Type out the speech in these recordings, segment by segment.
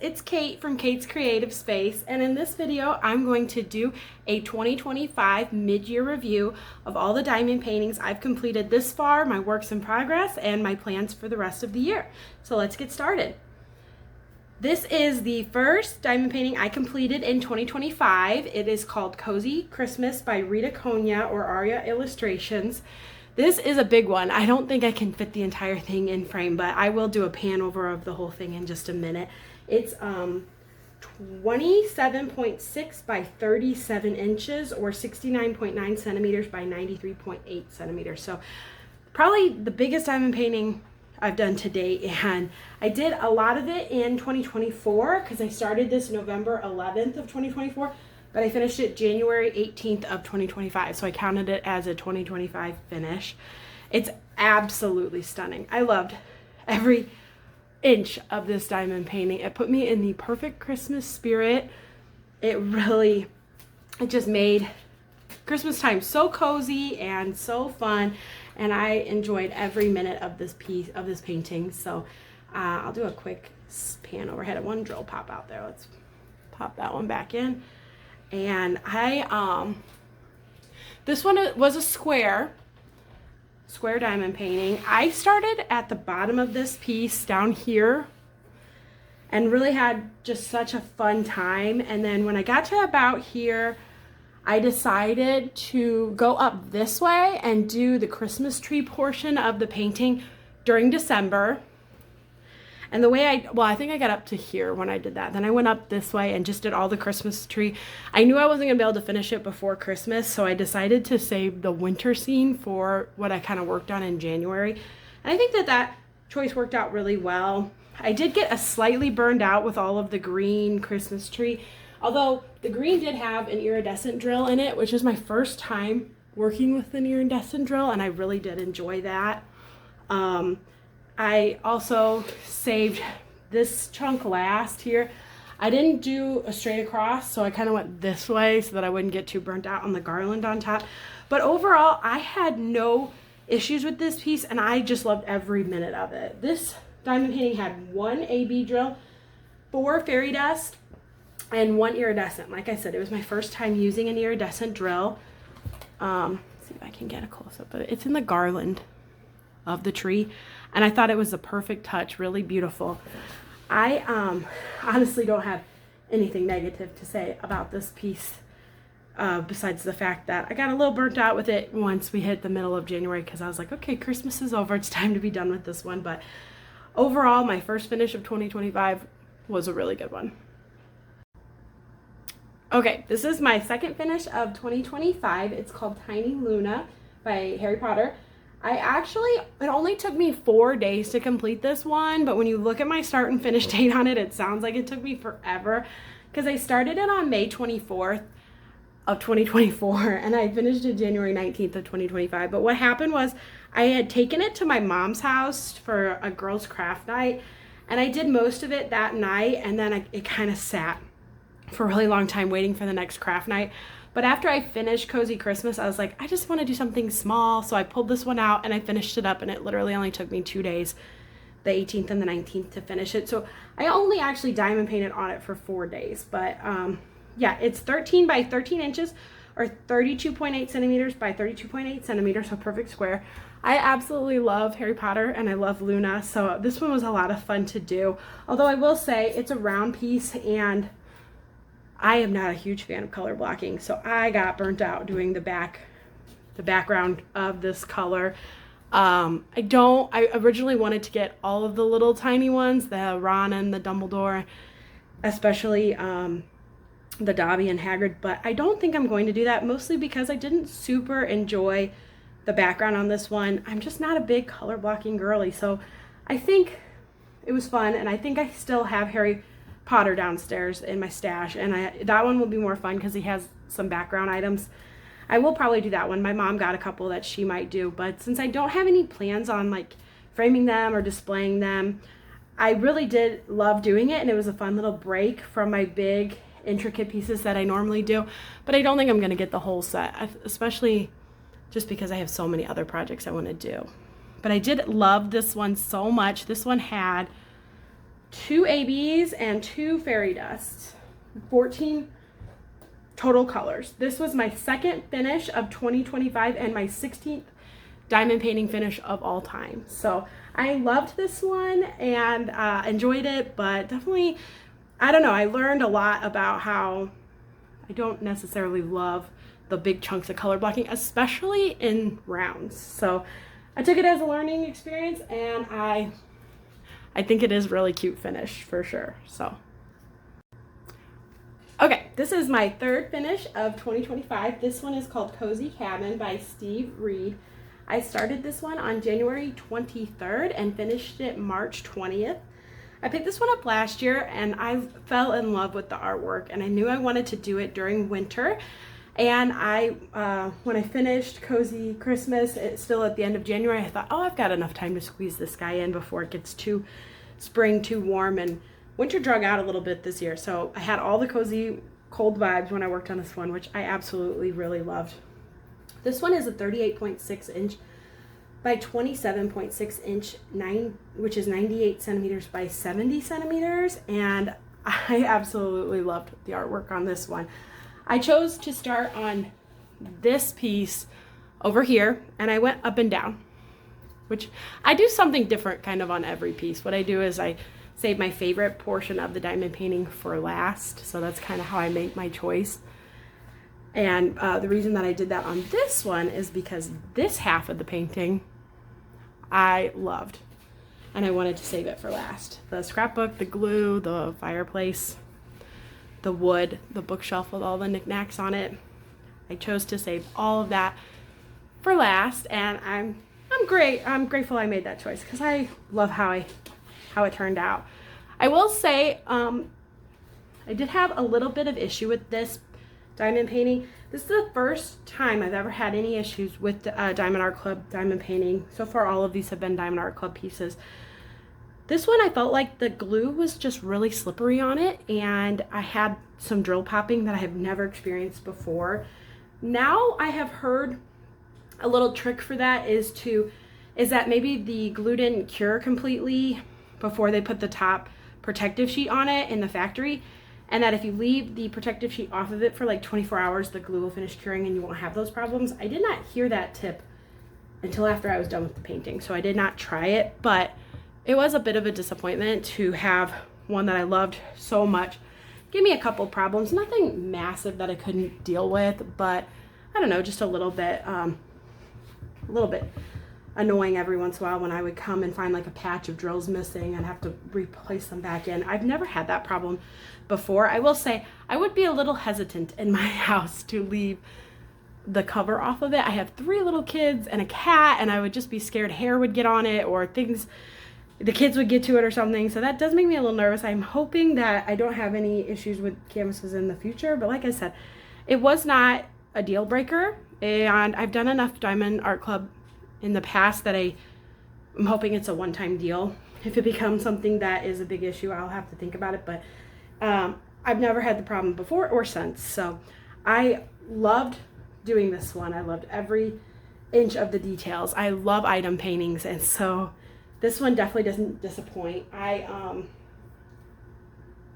it's Kate from Kate's Creative Space, and in this video I'm going to do a 2025 mid-year review of all the diamond paintings I've completed this far, my works in progress, and my plans for the rest of the year. So let's get started. This is the first diamond painting I completed in 2025. It is called Cozy Christmas by Rita Konya or Aria Illustrations. This is a big one. I don't think I can fit the entire thing in frame, but I will do a pan over of the whole thing in just a minute. It's 27.6 by 37 inches or 69.9 centimeters by 93.8 centimeters. So probably the biggest diamond painting I've done to date, and I did a lot of it in 2024 because I started this November 11th of 2024. But I finished it January 18th of 2025, so I counted it as a 2025 finish. It's absolutely stunning. I loved every inch of this diamond painting. It put me in the perfect Christmas spirit. It just made Christmas time so cozy and so fun, and I enjoyed every minute of this painting. So I'll do a quick pan overhead. One drill pop out there. Let's pop that one back in. And this one was a square diamond painting. I started at the bottom of this piece down here and really had just such a fun time. And then when I got to about here, I decided to go up this way and do the Christmas tree portion of the painting during December. And the way I think I got up to here when I did that. Then I went up this way and just did all the Christmas tree. I knew I wasn't going to be able to finish it before Christmas, so I decided to save the winter scene for what I kind of worked on in January. And I think that choice worked out really well. I did get a slightly burned out with all of the green Christmas tree, although the green did have an iridescent drill in it, which is my first time working with an iridescent drill, and I really did enjoy that. I also saved this chunk last here. I didn't do a straight across, so I kind of went this way so that I wouldn't get too burnt out on the garland on top. But overall, I had no issues with this piece, and I just loved every minute of it. This diamond painting had one AB drill, 4 fairy dust, and 1 iridescent. Like I said, it was my first time using an iridescent drill. Let's see if I can get a close-up of it. It's in the garland of the tree, and I thought it was a perfect touch, really beautiful. I honestly don't have anything negative to say about this piece besides the fact that I got a little burnt out with it once we hit the middle of January because I was like, okay, Christmas is over, it's time to be done with this one. But overall, my first finish of 2025 was a really good one. Okay, this is my second finish of 2025. It's called Tiny Luna by Harry Potter. It only took me 4 days to complete this one, but when you look at my start and finish date on it, it sounds like it took me forever because I started it on May 24th of 2024 and I finished it January 19th of 2025. But what happened was I had taken it to my mom's house for a girls' craft night, and I did most of it that night, and then it kind of sat for a really long time waiting for the next craft night. But after I finished Cozy Christmas, I was like, I just want to do something small. So I pulled this one out and I finished it up, and it literally only took me 2 days, the 18th and the 19th, to finish it. So I only actually diamond painted on it for 4 days. But yeah, it's 13 by 13 inches or 32.8 centimeters by 32.8 centimeters, so perfect square. I absolutely love Harry Potter and I love Luna. So this one was a lot of fun to do. Although I will say it's a round piece, and I am not a huge fan of color blocking, so I got burnt out doing the background of this color. I originally wanted to get all of the little tiny ones, the Ron and the Dumbledore, especially the Dobby and Hagrid, but I don't think I'm going to do that, mostly because I didn't super enjoy the background on this one. I'm just not a big color blocking girly, so I think it was fun, and I think I still have Harry Potter downstairs in my stash, and that one will be more fun because he has some background items. I will probably do that one. My mom got a couple that she might do, but since I don't have any plans on like framing them or displaying them, I really did love doing it, and it was a fun little break from my big intricate pieces that I normally do. But I don't think I'm going to get the whole set, especially just because I have so many other projects I want to do. But I did love this one so much. This one had 2 ABs and 2 fairy dusts, 14 total colors. This was my second finish of 2025 and my 16th diamond painting finish of all time. So I loved this one and enjoyed it, but definitely, I don't know, I learned a lot about how I don't necessarily love the big chunks of color blocking, especially in rounds. So I took it as a learning experience, and I think it is really cute finish for sure. So okay, this is my third finish of 2025. This one is called Cozy Cabin by Steve Reed. I started this one on January 23rd and finished it March 20th. I picked this one up last year and I fell in love with the artwork, and I knew I wanted to do it during winter. And when I finished Cozy Christmas, it's still at the end of January, I thought, oh, I've got enough time to squeeze this guy in before it gets too spring, too warm, and winter drug out a little bit this year. So I had all the cozy cold vibes when I worked on this one, which I absolutely really loved. This one is a 38.6 inch by 27.6 inch, which is 98 centimeters by 70 centimeters. And I absolutely loved the artwork on this one. I chose to start on this piece over here, and I went up and down, which I do something different kind of on every piece. What I do is I save my favorite portion of the diamond painting for last. So that's kind of how I make my choice. And the reason that I did that on this one is because this half of the painting I loved, and I wanted to save it for last. The scrapbook, the glue, the fireplace, the wood, the bookshelf with all the knickknacks on it. I chose to save all of that for last, and I'm grateful I made that choice because I love how it turned out. I will say I did have a little bit of issue with this diamond painting. This is the first time I've ever had any issues with Diamond Art Club diamond painting. So far, all of these have been Diamond Art Club pieces. This one, I felt like the glue was just really slippery on it, and I had some drill popping that I have never experienced before. Now I have heard a little trick for that is that maybe the glue didn't cure completely before they put the top protective sheet on it in the factory, and that if you leave the protective sheet off of it for like 24 hours, the glue will finish curing and you won't have those problems. I did not hear that tip until after I was done with the painting, so I did not try it, but it was a bit of a disappointment to have one that I loved so much give me a couple problems. Nothing massive that I couldn't deal with, but I don't know, just a little bit annoying every once in a while when I would come and find like a patch of drills missing and have to replace them back in. I've never had that problem before. I will say I would be a little hesitant in my house to leave the cover off of it. I have 3 little kids and a cat, and I would just be scared hair would get on it or the kids would get to it or something. So that does make me a little nervous. I'm hoping that I don't have any issues with canvases in the future, but like I said, it was not a deal breaker, and I've done enough Diamond Art Club in the past that I'm hoping it's a one-time deal. If it becomes something that is a big issue, I'll have to think about it, but I've never had the problem before or since. So I loved doing this one. I loved every inch of the details. I love item paintings, and so this one definitely doesn't disappoint.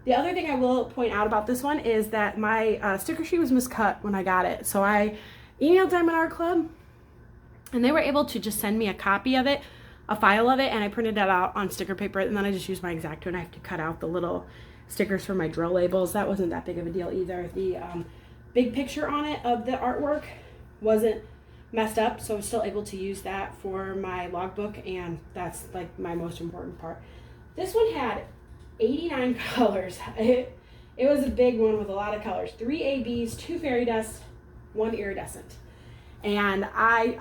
The other thing I will point out about this one is that my sticker sheet was miscut when I got it. So I emailed Diamond Art Club, and they were able to just send me a copy of it, a file of it, and I printed that out on sticker paper, and then I just used my X-Acto, and I have to cut out the little stickers for my drill labels. That wasn't that big of a deal either. The big picture on it of the artwork wasn't messed up, so I was still able to use that for my logbook, and that's like my most important part. This one had 89 colors. It was a big one with a lot of colors. 3 ABs, 2 fairy dust, 1 iridescent. And I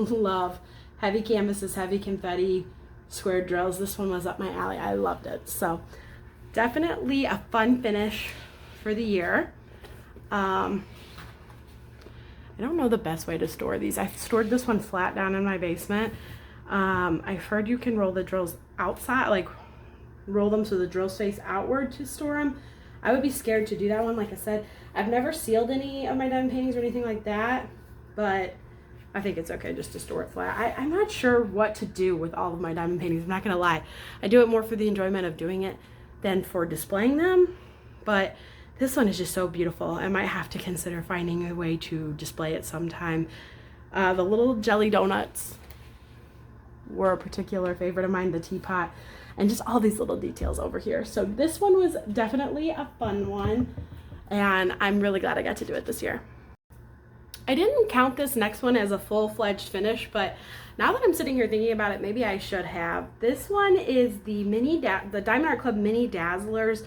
love heavy canvases, heavy confetti, square drills. This one was up my alley. I loved it. So definitely a fun finish for the year. I don't know the best way to store these. I stored this one flat down in my basement. I've heard you can roll the drills outside, like roll them so the drills face outward to store them. I would be scared to do that one. Like I said, I've never sealed any of my diamond paintings or anything like that, but I think it's okay just to store it flat. I'm not sure what to do with all of my diamond paintings. I'm not going to lie. I do it more for the enjoyment of doing it than for displaying them. But this one is just so beautiful. I might have to consider finding a way to display it sometime. The little jelly donuts were a particular favorite of mine, the teapot, and just all these little details over here. So this one was definitely a fun one, and I'm really glad I got to do it this year. I didn't count this next one as a full-fledged finish, but now that I'm sitting here thinking about it, maybe I should have. This one is the Diamond Art Club Mini Dazzlers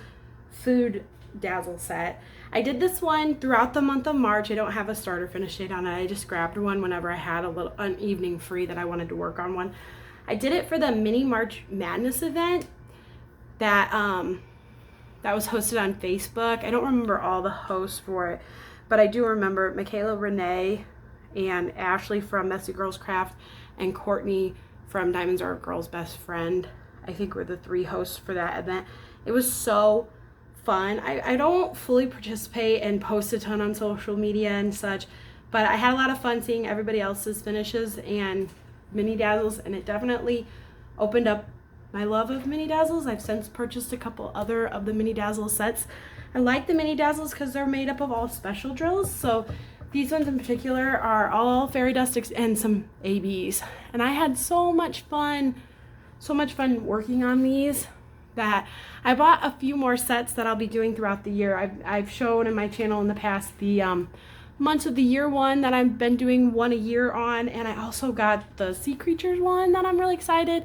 Food Dazzle set. I did this one throughout the month of March. I don't have a starter finish date on it. I just grabbed one whenever I had an evening free that I wanted to work on one. I did it for the mini March Madness event that was hosted on Facebook. I don't remember all the hosts for it, but I do remember Michaela Renee and Ashley from Messy Girls Craft and Courtney from Diamonds Are a Girl's Best Friend, I think, were the 3 hosts for that event. It was so fun. I don't fully participate and post a ton on social media and such, but I had a lot of fun seeing everybody else's finishes and mini dazzles, and it definitely opened up my love of mini dazzles. I've since purchased a couple other of the mini dazzle sets. I like the mini dazzles because they're made up of all special drills. So these ones in particular are all fairy dust and some ABs. And I had so much fun working on these that I bought a few more sets that I'll be doing throughout the year. I've shown in my channel in the past the months of the year one that I've been doing one a year on, and I also got the sea creatures one that I'm really excited,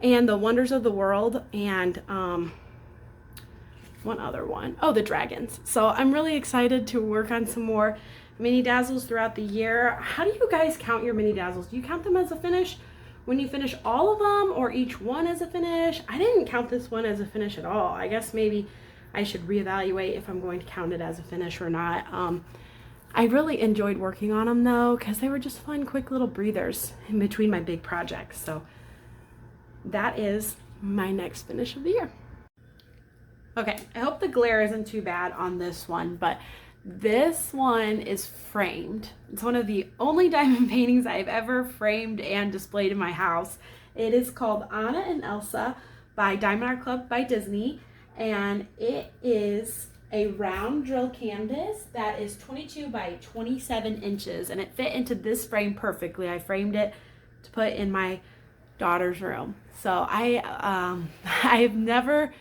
and the wonders of the world, and one other one. Oh, the dragons. So I'm really excited to work on some more mini dazzles throughout the year. How do you guys count your mini dazzles? Do you count them as a finish when you finish all of them, or each one as a finish? I didn't count this one as a finish at all. I guess maybe I should reevaluate if I'm going to count it as a finish or not. I really enjoyed working on them though, because they were just fun, quick little breathers in between my big projects. So that is my next finish of the year. Okay, I hope the glare isn't too bad on this one, but this one is framed. It's one of the only diamond paintings I've ever framed and displayed in my house. It is called Anna and Elsa by Diamond Art Club by Disney, and it is a round drill canvas that is 22 by 27 inches, and it fit into this frame perfectly. I framed it to put in my daughter's room. So I've never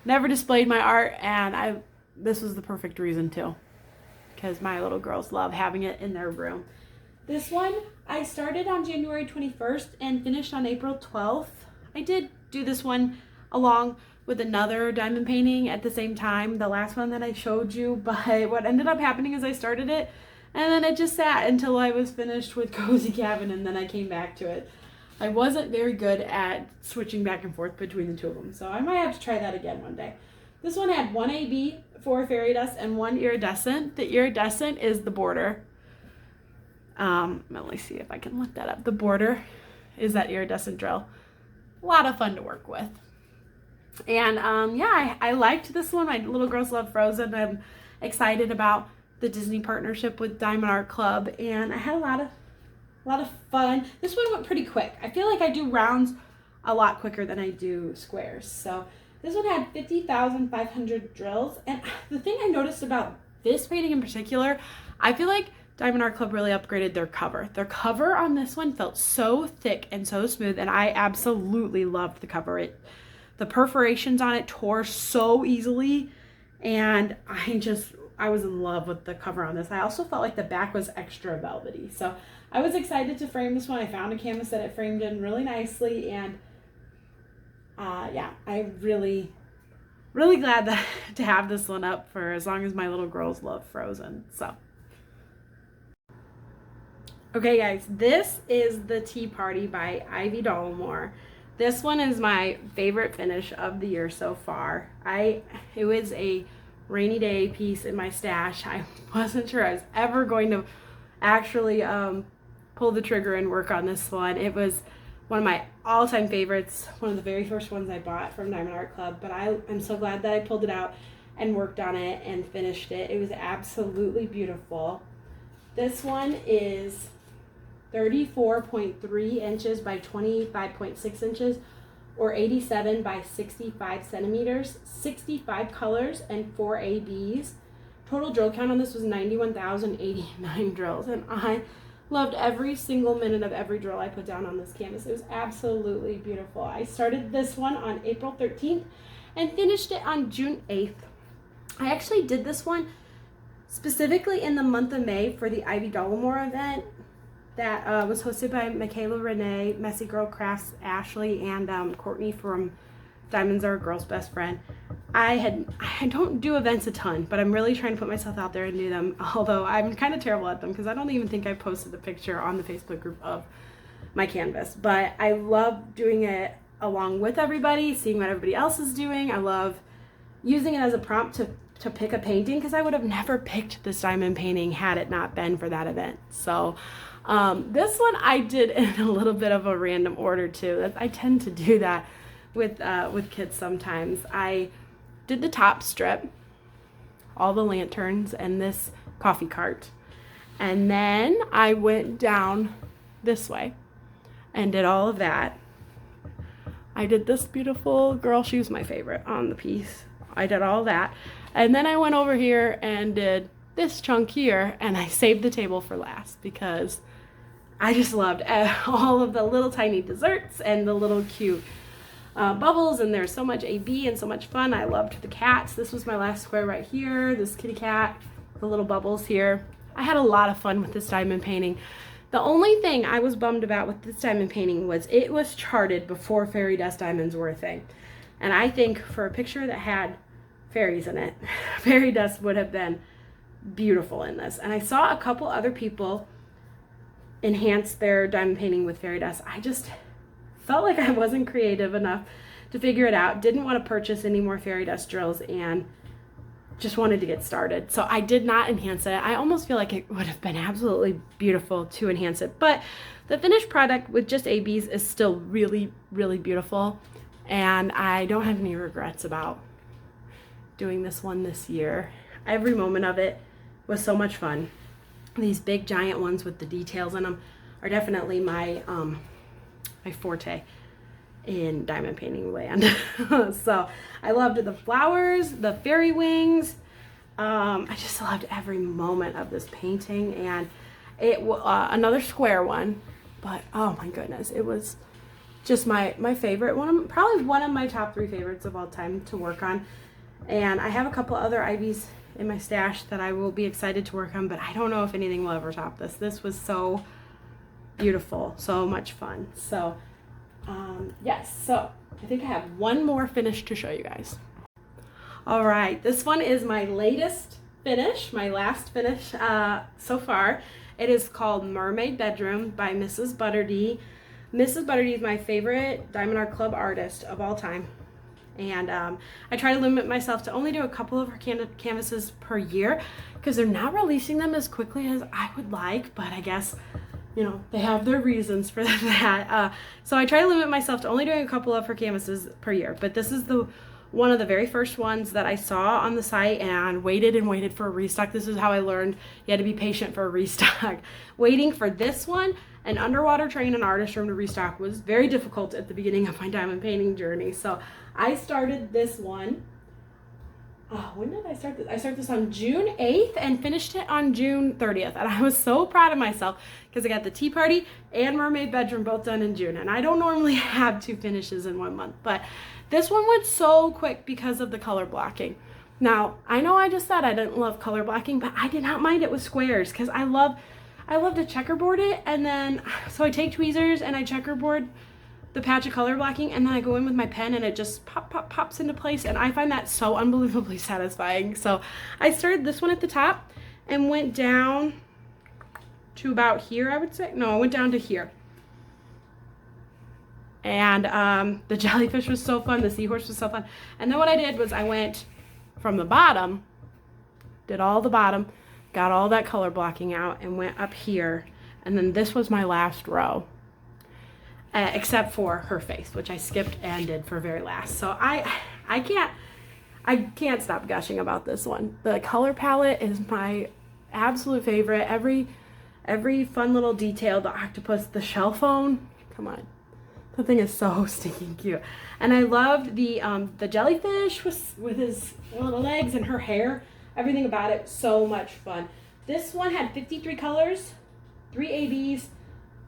displayed my art, and this was the perfect reason to, because my little girls love having it in their room. This one I started on January 21st and finished on April 12th. I did do this one along with another diamond painting at the same time, the last one that I showed you, but what ended up happening is I started it and then it just sat until I was finished with Cozy Cabin, and then I came back to it. I wasn't very good at switching back and forth between the two of them, so I might have to try that again one day. This one had 1 AB, 4 fairy dust, and 1 iridescent. The iridescent is the border. Let me see if I can look that up. The border is that iridescent drill. A lot of fun to work with. And yeah, I liked this one. My little girls love Frozen. I'm excited about the Disney partnership with Diamond Art Club, and I had a lot of fun. This one went pretty quick. I feel like I do rounds a lot quicker than I do squares. So this one had 50,500 drills, and the thing I noticed about this painting in particular, I feel like Diamond Art Club really upgraded their cover. Their cover on this one felt so thick and so smooth, and I absolutely loved the cover. The perforations on it tore so easily, and I was in love with the cover on this. I also felt like the back was extra velvety, so I was excited to frame this one. I found a canvas that it framed in really nicely, and yeah, I'm really glad to have this one up for as long as my little girls love Frozen. So okay guys, this is the Tea Party by Ivy Dolamore. This one is my favorite finish of the year so far. It was a rainy day piece in my stash. I wasn't sure I was ever going to actually pull the trigger and work on this one. It was one of my all-time favorites, one of the very first ones I bought from Diamond Art Club, but I'm so glad that I pulled it out and worked on it and finished it. It was absolutely beautiful. This one is 34.3 inches by 25.6 inches, or 87 by 65 centimeters, 65 colors, and 4 ABs. Total drill count on this was 91,089 drills, and I loved every single minute of every drill I put down on this canvas. It was absolutely beautiful. I started this one on April 13th and finished it on June 8th. I actually did this one specifically in the month of May for the Ivy Dolamore event that was hosted by Michaela Renee, Messy Girl Crafts, Ashley, and Courtney from Diamonds Are a Girl's Best Friend. I don't do events a ton, but I'm really trying to put myself out there and do them, although I'm kind of terrible at them because I don't even think I posted a picture on the Facebook group of my canvas. But I love doing it along with everybody, seeing what everybody else is doing. I love using it as a prompt to pick a painting, because I would have never picked this diamond painting had it not been for that event. So this one I did in a little bit of a random order too. I tend to do that with kids sometimes. I did the top strip, all the lanterns, and this coffee cart. And then I went down this way and did all of that. I did this beautiful girl, she was my favorite on the piece. I did all that. And then I went over here and did this chunk here, and I saved the table for last because I just loved all of the little tiny desserts and the little cute bubbles, and there's so much AB and so much fun. I loved the cats. This was my last square right here, this kitty cat, the little bubbles here. I had a lot of fun with this diamond painting. The only thing I was bummed about with this diamond painting was it was charted before fairy dust diamonds were a thing. And I think for a picture that had fairies in it, fairy dust would have been beautiful in this. And I saw a couple other people enhance their diamond painting with fairy dust. I just felt like I wasn't creative enough to figure it out, didn't want to purchase any more fairy dust drills, and just wanted to get started. So I did not enhance it. I almost feel like it would have been absolutely beautiful to enhance it, but the finished product with just ABs is still really, really beautiful, and I don't have any regrets about doing this one this year. Every moment of it was so much fun. These big giant ones with the details in them are definitely my my forte in diamond painting land. So I loved the flowers, the fairy wings. I just loved every moment of this painting, and it another square one, but oh my goodness, it was just my favorite one, probably one of my top 3 favorites of all time to work on. And I have a couple other Ivies in my stash that I will be excited to work on, but I don't know if anything will ever top this. This was so beautiful, so much fun. So yes, so I think I have one more finish to show you guys. All right, this one is my latest finish, my last finish so far. It is called Mermaid Bedroom by MrsButterD. MrsButterD is my favorite Diamond Art Club artist of all time. And I try to limit myself to only do a couple of her canvases per year because they're not releasing them as quickly as I would like, but I guess, you know, they have their reasons for that. So I try to limit myself to only doing a couple of her canvases per year, but this is one of the very first ones that I saw on the site and waited for a restock. This is how I learned you had to be patient for a restock. Waiting for this one, an underwater train and artist room to restock, was very difficult at the beginning of my diamond painting journey. So I started this one. When did I start this? I started this on June 8th and finished it on June 30th. And I was so proud of myself because I got the Tea Party and Mermaid Bedroom both done in June. And I don't normally have 2 finishes in 1 month, but this one went so quick because of the color blocking. Now, I know I just said I didn't love color blocking, but I did not mind it with squares because I love to checkerboard it. And then, so I take tweezers and I checkerboard the patch of color blocking, and then I go in with my pen and it just pops into place, and I find that so unbelievably satisfying. So I started this one at the top and went down to about here, I would say. No, I went down to here. And the jellyfish was so fun, the seahorse was so fun. And then what I did was I went from the bottom, did all the bottom, got all that color blocking out, and went up here. And then this was my last row. Except for her face, which I skipped and did for very last. So I can't stop gushing about this one. The color palette is my absolute favorite. Every every fun little detail, the octopus, the shell phone, come on. The thing is so stinking cute. And I loved the jellyfish with his little legs and her hair. Everything about it, so much fun. This one had 53 colors, 3 ABs,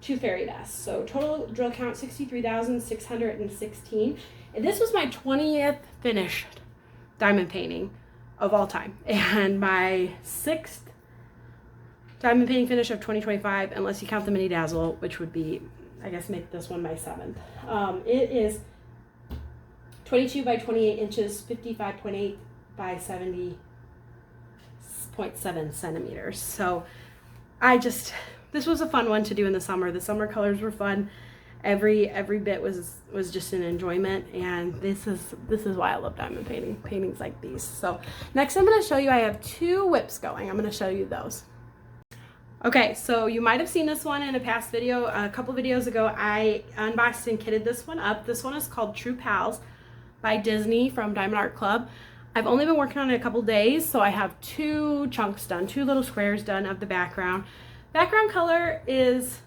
2 fairy dusts. So total drill count 63,616. And this was my 20th finished diamond painting of all time. And my 6th diamond painting finish of 2025, unless you count the mini Dazzle, which would be, I guess, make this one my 7th. It is 22 by 28 inches, 55.8 by 70.7 centimeters. So this was a fun one to do in the summer. The summer colors were fun. Every bit was just an enjoyment, and this is why I love diamond paintings like these. So next I'm going to show you, I have 2 whips going. I'm going to show you those. Okay, so you might have seen this one in a past video. A couple videos ago, I unboxed and kitted this one up. This one is called True Pals by Disney from Diamond Art Club. I've only been working on it a couple days, so I have 2 chunks done, 2 little squares done of the background. Background color is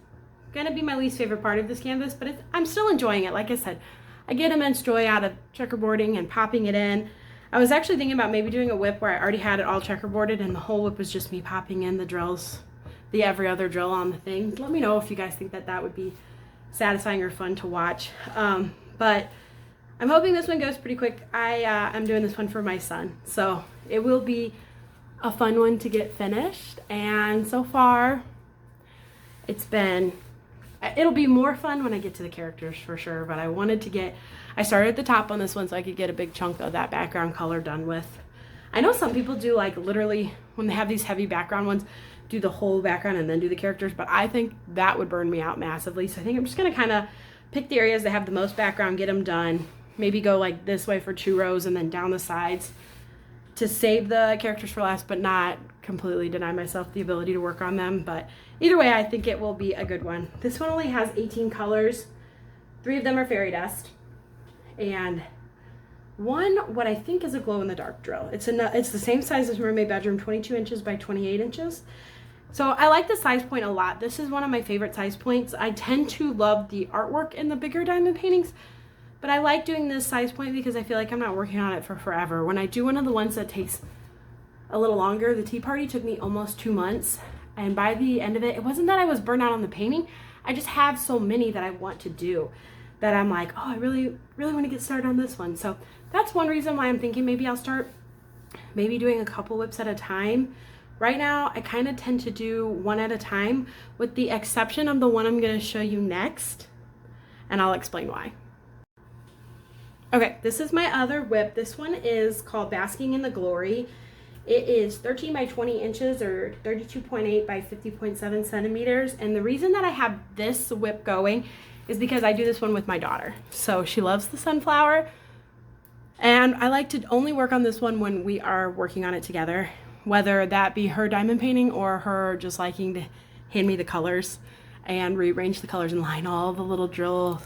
gonna be my least favorite part of this canvas, but I'm still enjoying it. Like I said, I get immense joy out of checkerboarding and popping it in. I was actually thinking about maybe doing a whip where I already had it all checkerboarded and the whole whip was just me popping in the drills, the every other drill on the thing. Let me know if you guys think that would be satisfying or fun to watch. But I'm hoping this one goes pretty quick. I'm doing this one for my son, so it will be a fun one to get finished. And so far, it'll be more fun when I get to the characters for sure, but I started at the top on this one so I could get a big chunk of that background color done with. I know some people do, like, literally when they have these heavy background ones, do the whole background and then do the characters, but I think that would burn me out massively. So I think I'm just gonna kind of pick the areas that have the most background, get them done, maybe go like this way for 2 rows and then down the sides to save the characters for last, but not completely deny myself the ability to work on them. But either way, I think it will be a good one. This one only has 18 colors. 3 of them are fairy dust, and one what I think is a glow-in-the-dark drill. It's the same size as Mermaid Bedroom, 22 inches by 28 inches. So I like the size point a lot. This is one of my favorite size points. I tend to love the artwork in the bigger diamond paintings, but I like doing this size point because I feel like I'm not working on it for forever. When I do one of the ones that takes a little longer, the tea party took me almost 2 months, and by the end of it, it wasn't that I was burnt out on the painting. I just have so many that I want to do that I'm like, oh, I really want to get started on this one. So that's one reason why I'm thinking maybe I'll start doing a couple whips at a time. Right now, I kind of tend to do one at a time, with the exception of the one I'm going to show you next, and I'll explain why. Okay, this is my other whip. This one is called Basking in the Glory. It is 13 by 20 inches or 32.8 by 50.7 centimeters. And the reason that I have this whip going is because I do this one with my daughter. So she loves the sunflower, and I like to only work on this one when we are working on it together, whether that be her diamond painting or her just liking to hand me the colors and rearrange the colors and line all the little drill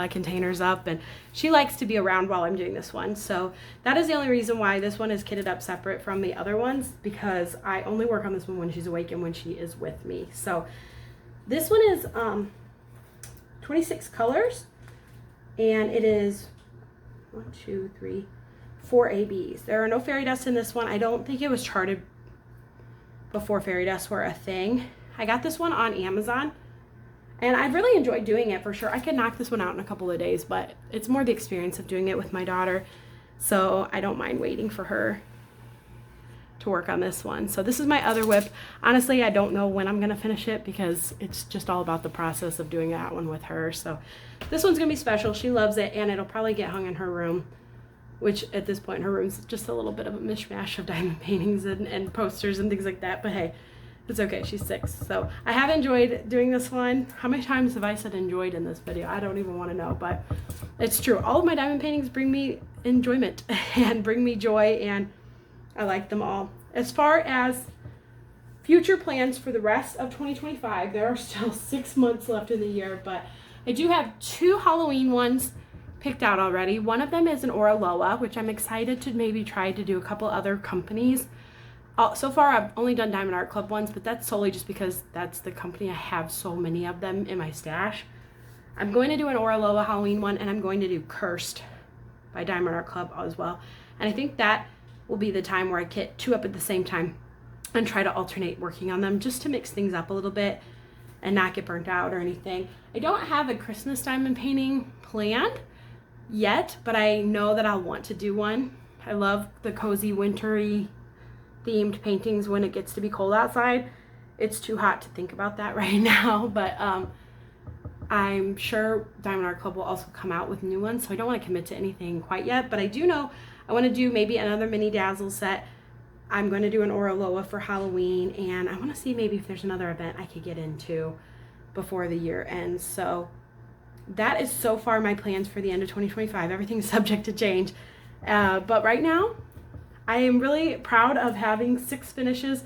containers up. And she likes to be around while I'm doing this one. So that is the only reason why this one is kitted up separate from the other ones, because I only work on this one when she's awake and when she is with me. So this one is 26 colors, and it is 1, 2, 3, 4 ABs. There are no fairy dust in this one. I don't think it was charted before fairy dust were a thing. I got this one on Amazon, and I've really enjoyed doing it for sure. I could knock this one out in a couple of days, but it's more the experience of doing it with my daughter, so I don't mind waiting for her to work on this one. So this is my other whip. Honestly, I don't know when I'm gonna finish it because it's just all about the process of doing that one with her. So this one's gonna be special. She loves it, and it'll probably get hung in her room, which at this point her room's just a little bit of a mishmash of diamond paintings and posters and things like that, but hey, it's okay, she's 6. So I have enjoyed doing this one. How many times have I said enjoyed in this video? I don't even want to know, but it's true. All of my diamond paintings bring me enjoyment and bring me joy, and I like them all. As far as future plans for the rest of 2025, there are still 6 months left in the year, but I do have 2 Halloween ones picked out already. One of them is an Aura Loa, which I'm excited to maybe try to do a couple other companies. So far I've only done Diamond Art Club ones, but that's solely just because that's the company. I have so many of them in my stash. I'm going to do an Oraloa Halloween one, and I'm going to do Cursed by Diamond Art Club as well. And I think that will be the time where I get 2 up at the same time and try to alternate working on them just to mix things up a little bit and not get burnt out or anything. I don't have a Christmas diamond painting planned yet, but I know that I'll want to do one. I love the cozy wintry themed paintings when it gets to be cold outside. It's too hot to think about that right now, but I'm sure Diamond Art Club will also come out with new ones, so I don't want to commit to anything quite yet, but I do know I want to do maybe another mini Dazzle set. I'm going to do an Oraloa for Halloween, and I want to see maybe if there's another event I could get into before the year ends. So that is so far my plans for the end of 2025. Everything's subject to change, but right now I am really proud of having 6 finishes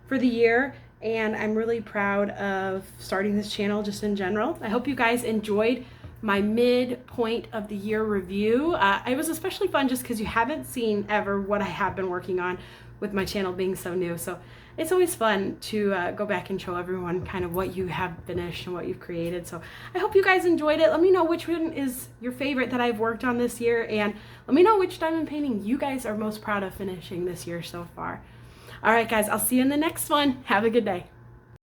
for the year, and I'm really proud of starting this channel just in general. I hope you guys enjoyed my midpoint of the year review. It was especially fun just because you haven't seen ever what I have been working on with my channel being so new. So it's always fun to go back and show everyone kind of what you have finished and what you've created. So I hope you guys enjoyed it. Let me know which one is your favorite that I've worked on this year, and let me know which diamond painting you guys are most proud of finishing this year so far. All right, guys, I'll see you in the next one. Have a good day.